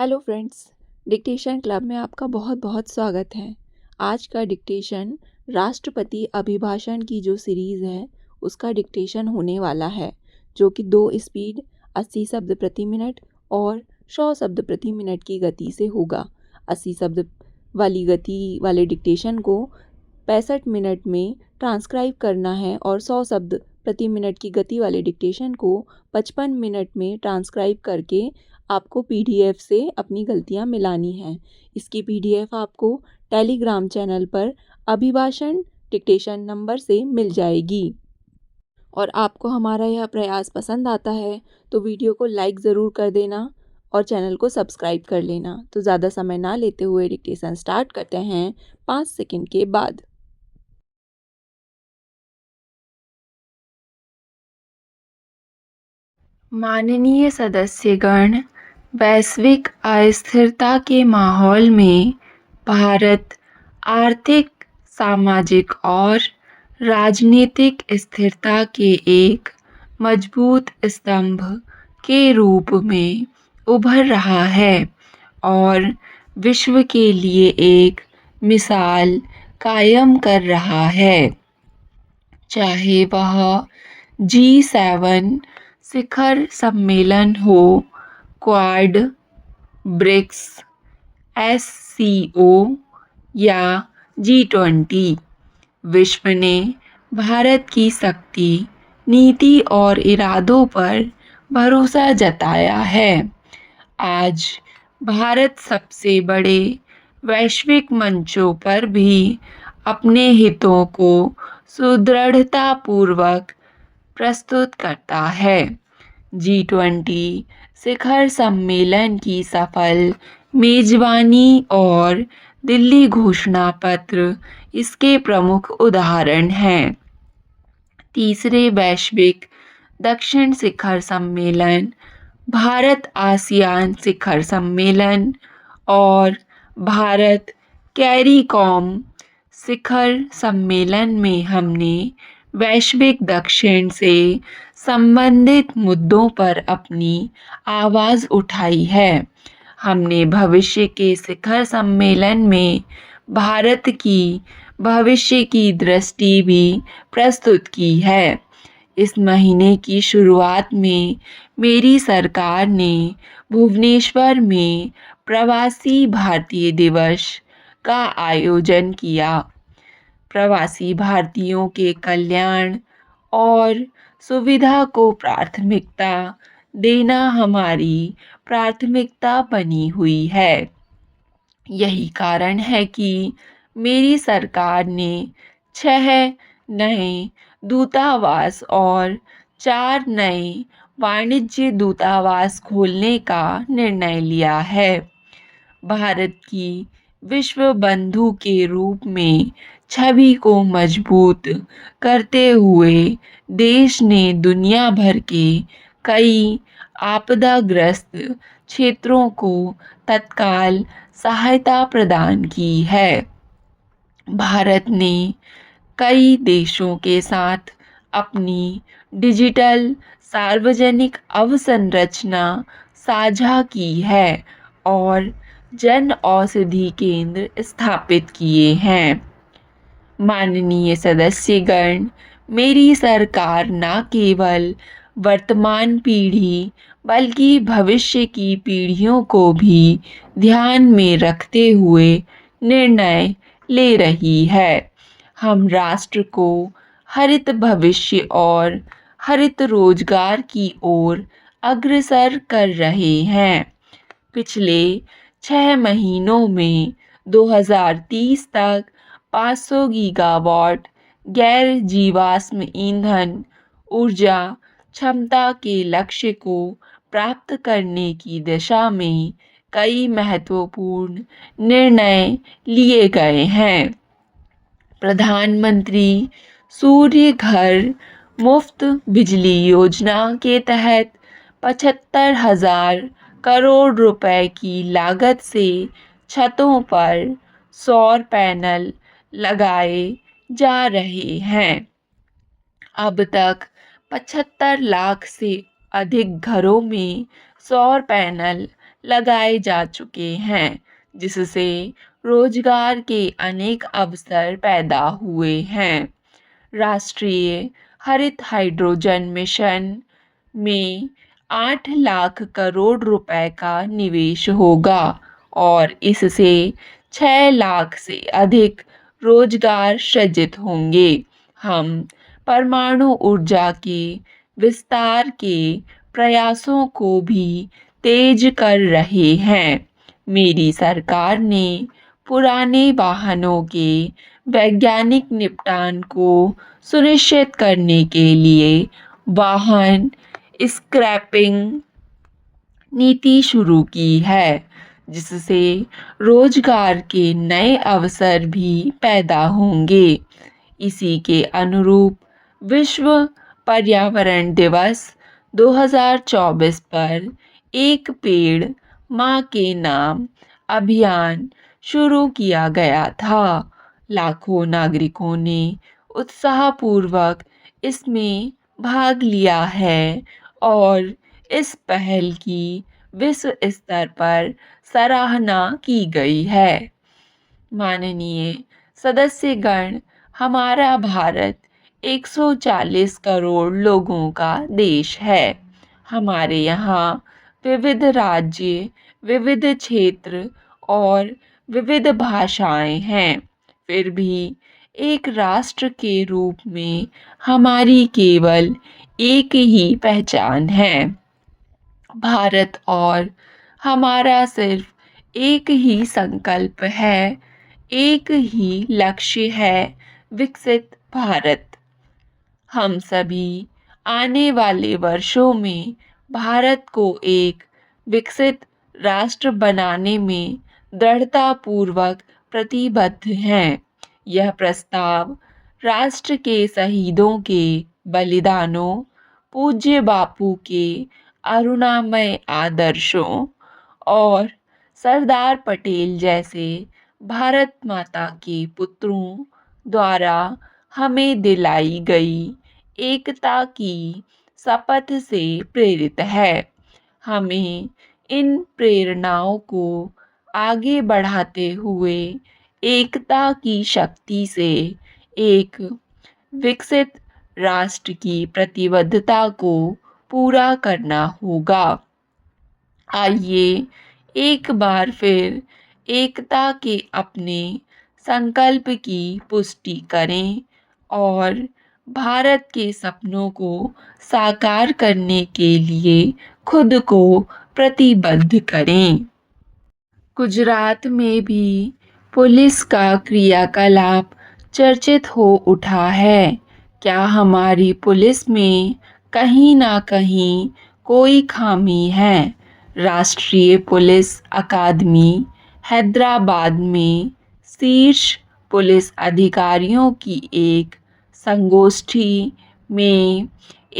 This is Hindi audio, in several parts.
हेलो फ्रेंड्स, डिक्टेशन क्लब में आपका बहुत बहुत स्वागत है। आज का डिक्टेशन राष्ट्रपति अभिभाषण की जो सीरीज़ है उसका डिक्टेशन होने वाला है, जो कि 2 स्पीड 80 शब्द प्रति मिनट और 100 शब्द प्रति मिनट की गति से होगा। 80 शब्द वाली गति वाले डिक्टेशन को 65 मिनट में ट्रांसक्राइब करना है और 100 शब्द प्रति मिनट की गति वाले डिक्टेशन को 55 मिनट में ट्रांसक्राइब करके आपको पीडीएफ से अपनी गलतियां मिलानी हैं। इसकी पीडीएफ आपको टेलीग्राम चैनल पर अभिभाषण डिक्टेशन नंबर से मिल जाएगी। और आपको हमारा यह प्रयास पसंद आता है तो वीडियो को लाइक ज़रूर कर देना और चैनल को सब्सक्राइब कर लेना। तो ज़्यादा समय ना लेते हुए डिक्टेशन स्टार्ट करते हैं 5 सेकंड के बाद। माननीय सदस्यगण, वैश्विक अस्थिरता के माहौल में भारत आर्थिक, सामाजिक और राजनीतिक स्थिरता के एक मजबूत स्तंभ के रूप में उभर रहा है और विश्व के लिए एक मिसाल कायम कर रहा है। चाहे वह G7 शिखर सम्मेलन हो, क्वाड, ब्रिक्स, SCO या G20, विश्व ने भारत की शक्ति, नीति और इरादों पर भरोसा जताया है। आज भारत सबसे बड़े वैश्विक मंचों पर भी अपने हितों को सुदृढ़तापूर्वक प्रस्तुत करता है। G20 शिखर सम्मेलन की सफल मेजबानी और दिल्ली घोषणा पत्र इसके प्रमुख उदाहरण हैं। तीसरे वैश्विक दक्षिण शिखर सम्मेलन, भारत आसियान शिखर सम्मेलन और भारत कैरीकॉम शिखर सम्मेलन में हमने वैश्विक दक्षिण से संबंधित मुद्दों पर अपनी आवाज़ उठाई है। हमने भविष्य के शिखर सम्मेलन में भारत की भविष्य की दृष्टि भी प्रस्तुत की है। इस महीने की शुरुआत में मेरी सरकार ने भुवनेश्वर में प्रवासी भारतीय दिवस का आयोजन किया। प्रवासी भारतीयों के कल्याण और सुविधा को प्राथमिकता देना हमारी प्राथमिकता बनी हुई है। यही कारण है कि मेरी सरकार ने 6 नए दूतावास और 4 नए वाणिज्य दूतावास खोलने का निर्णय लिया है। भारत की विश्व बंधु के रूप में छवि को मजबूत करते हुए देश ने दुनिया भर के कई आपदाग्रस्त क्षेत्रों को तत्काल सहायता प्रदान की है। भारत ने कई देशों के साथ अपनी डिजिटल सार्वजनिक अवसंरचना साझा की है और जन औषधि केंद्र स्थापित किए हैं। माननीय सदस्यगण, मेरी सरकार न केवल वर्तमान पीढ़ी बल्कि भविष्य की पीढ़ियों को भी ध्यान में रखते हुए निर्णय ले रही है। हम राष्ट्र को हरित भविष्य और हरित रोजगार की ओर अग्रसर कर रहे हैं। पिछले 6 महीनों में 2030 तक 500 गीगावाट गैर जीवाश्म ईंधन ऊर्जा क्षमता के लक्ष्य को प्राप्त करने की दिशा में कई महत्वपूर्ण निर्णय लिए गए हैं। प्रधानमंत्री सूर्य घर मुफ्त बिजली योजना के तहत 75,000 करोड़ रुपए की लागत से छतों पर सौर पैनल लगाए जा रहे हैं। अब तक 75 लाख से अधिक घरों में सौर पैनल लगाए जा चुके हैं, जिससे रोजगार के अनेक अवसर पैदा हुए हैं। राष्ट्रीय हरित हाइड्रोजन मिशन में 8 लाख करोड़ रुपए का निवेश होगा और इससे 6 लाख से अधिक रोजगार सृजित होंगे। हम परमाणु ऊर्जा के विस्तार के प्रयासों को भी तेज कर रहे हैं। मेरी सरकार ने पुराने वाहनों के वैज्ञानिक निपटान को सुनिश्चित करने के लिए वाहन स्क्रैपिंग नीति शुरू की है, जिससे रोजगार के नए अवसर भी पैदा होंगे। इसी के अनुरूप विश्व पर्यावरण दिवस 2024 पर एक पेड़ माँ के नाम अभियान शुरू किया गया था। लाखों नागरिकों ने उत्साहपूर्वक इसमें भाग लिया है और इस पहल की विश्व स्तर पर सराहना की गई है। माननीय सदस्यगण, हमारा भारत 140 करोड़ लोगों का देश है। हमारे यहाँ विविध राज्य, विविध क्षेत्र और विविध भाषाएं हैं। फिर भी एक राष्ट्र के रूप में हमारी केवल एक ही पहचान है। भारत और हमारा सिर्फ एक ही संकल्प है, एक ही लक्ष्य है, विकसित भारत। हम सभी आने वाले वर्षों में भारत को एक विकसित राष्ट्र बनाने में दृढ़तापूर्वक प्रतिबद्ध हैं। यह प्रस्ताव राष्ट्र के शहीदों के बलिदानों, पूज्य बापू के अरुणामय आदर्शों और सरदार पटेल जैसे भारत माता के पुत्रों द्वारा हमें दिलाई गई एकता की शपथ से प्रेरित है। हमें इन प्रेरणाओं को आगे बढ़ाते हुए एकता की शक्ति से एक विकसित राष्ट्र की प्रतिबद्धता को पूरा करना होगा। आइए एक बार फिर एकता के अपने संकल्प की पुष्टि करें और भारत के सपनों को साकार करने के लिए खुद को प्रतिबद्ध करें। गुजरात में भी पुलिस का क्रियाकलाप चर्चित हो उठा है। क्या हमारी पुलिस में कहीं ना कहीं कोई खामी है? राष्ट्रीय पुलिस अकादमी हैदराबाद में शीर्ष पुलिस अधिकारियों की एक संगोष्ठी में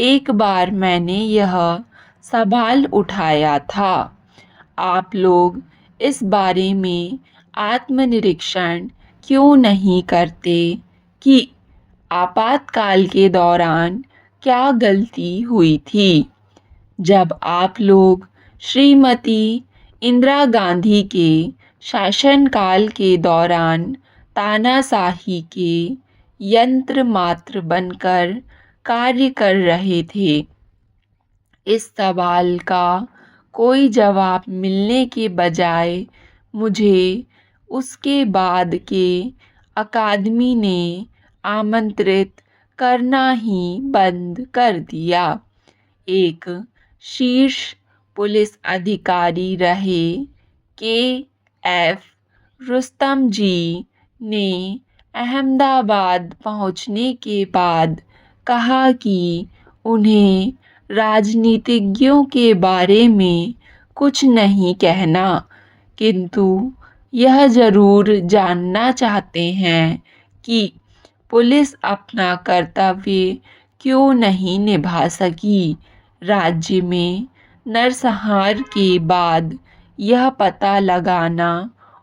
एक बार मैंने यह सवाल उठाया था। आप लोग इस बारे में आत्मनिरीक्षण क्यों नहीं करते कि आपातकाल के दौरान क्या गलती हुई थी? जब आप लोग श्रीमती इंदिरा गांधी के शासनकाल के दौरान तानाशाही के यंत्र मात्र बनकर कार्य कर रहे थे। इस सवाल का कोई जवाब मिलने के बजाय मुझे उसके बाद के अकादमी ने आमंत्रित करना ही बंद कर दिया। एक शीर्ष पुलिस अधिकारी रहे के.एफ. रुस्तम जी ने अहमदाबाद पहुंचने के बाद कहा कि उन्हें राजनीतिज्ञों के बारे में कुछ नहीं कहना, किंतु यह ज़रूर जानना चाहते हैं कि पुलिस अपना कर्तव्य क्यों नहीं निभा सकी। राज्य में नरसंहार के बाद यह पता लगाना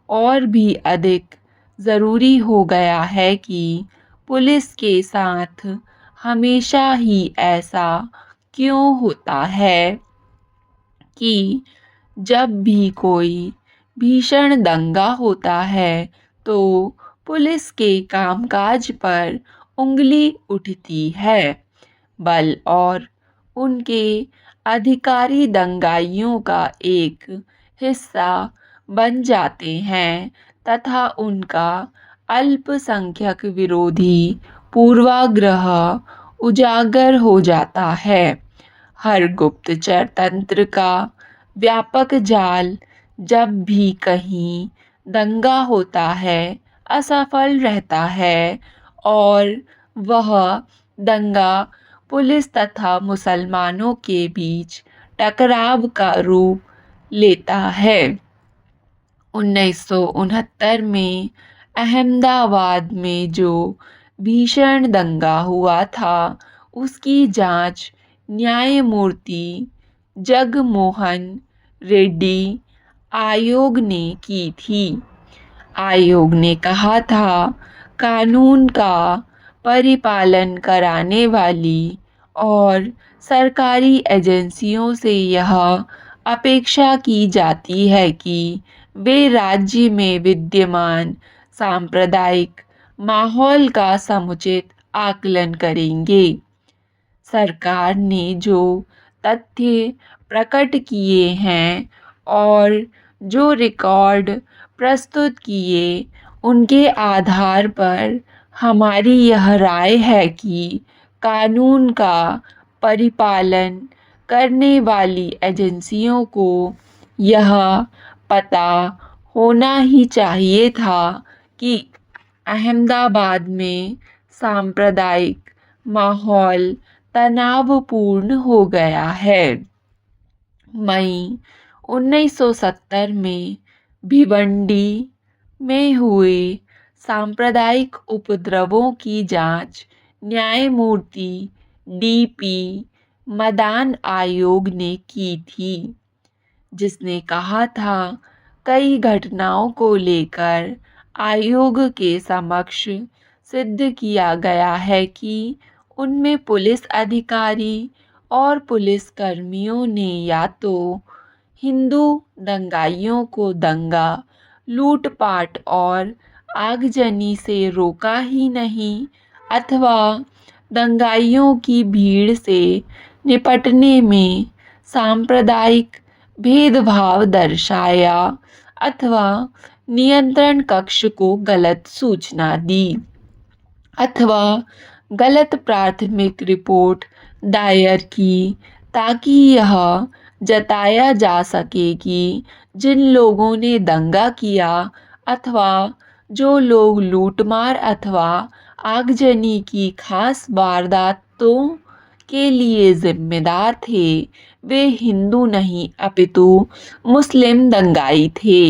और भी अधिक ज़रूरी हो गया है कि पुलिस के साथ हमेशा ही ऐसा क्यों होता है कि जब भी कोई भीषण दंगा होता है तो पुलिस के कामकाज पर उंगली उठती है। बल और उनके अधिकारी दंगाइयों का एक हिस्सा बन जाते हैं तथा उनका अल्पसंख्यक विरोधी पूर्वाग्रह उजागर हो जाता है। हर गुप्तचर तंत्र का व्यापक जाल जब भी कहीं दंगा होता है असफल रहता है और वह दंगा पुलिस तथा मुसलमानों के बीच टकराव का रूप लेता है। 1969 में अहमदाबाद में जो भीषण दंगा हुआ था उसकी जांच न्यायमूर्ति जगमोहन रेड्डी आयोग ने की थी। आयोग ने कहा था कानून का परिपालन कराने वाली और सरकारी एजेंसियों से यह अपेक्षा की जाती है कि वे राज्य में विद्यमान सांप्रदायिक माहौल का समुचित आकलन करेंगे। सरकार ने जो तथ्य प्रकट किए हैं और जो रिकॉर्ड प्रस्तुत किए उनके आधार पर हमारी यह राय है कि कानून का परिपालन करने वाली एजेंसियों को यह पता होना ही चाहिए था कि अहमदाबाद में सांप्रदायिक माहौल तनावपूर्ण हो गया है। मई 1970 में भिवंडी में हुए सांप्रदायिक उपद्रवों की जांच न्यायमूर्ति डीपी मदान आयोग ने की थी, जिसने कहा था कई घटनाओं को लेकर आयोग के समक्ष सिद्ध किया गया है कि उनमें पुलिस अधिकारी और पुलिस कर्मियों ने या तो हिंदू दंगाइयों को दंगा, लूटपाट और आगजनी से रोका ही नहीं अथवा दंगाइयों की भीड़ से निपटने में सांप्रदायिक भेदभाव दर्शाया अथवा नियंत्रण कक्ष को गलत सूचना दी अथवा गलत प्राथमिक रिपोर्ट दायर की ताकि यह जताया जा सके कि जिन लोगों ने दंगा किया अथवा जो लोग लूटमार अथवा आगजनी की खास वारदातों के लिए जिम्मेदार थे वे हिंदू नहीं अपितु मुस्लिम दंगाई थे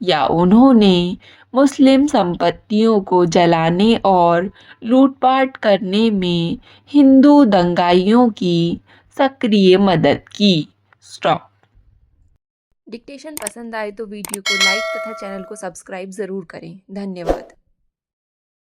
या उन्होंने मुस्लिम संपत्तियों को जलाने और लूटपाट करने में हिंदू दंगाइयों की सक्रिय मदद की। स्टॉप। डिक्टेशन पसंद आए तो वीडियो को लाइक तथा चैनल को सब्सक्राइब ज़रूर करें। धन्यवाद।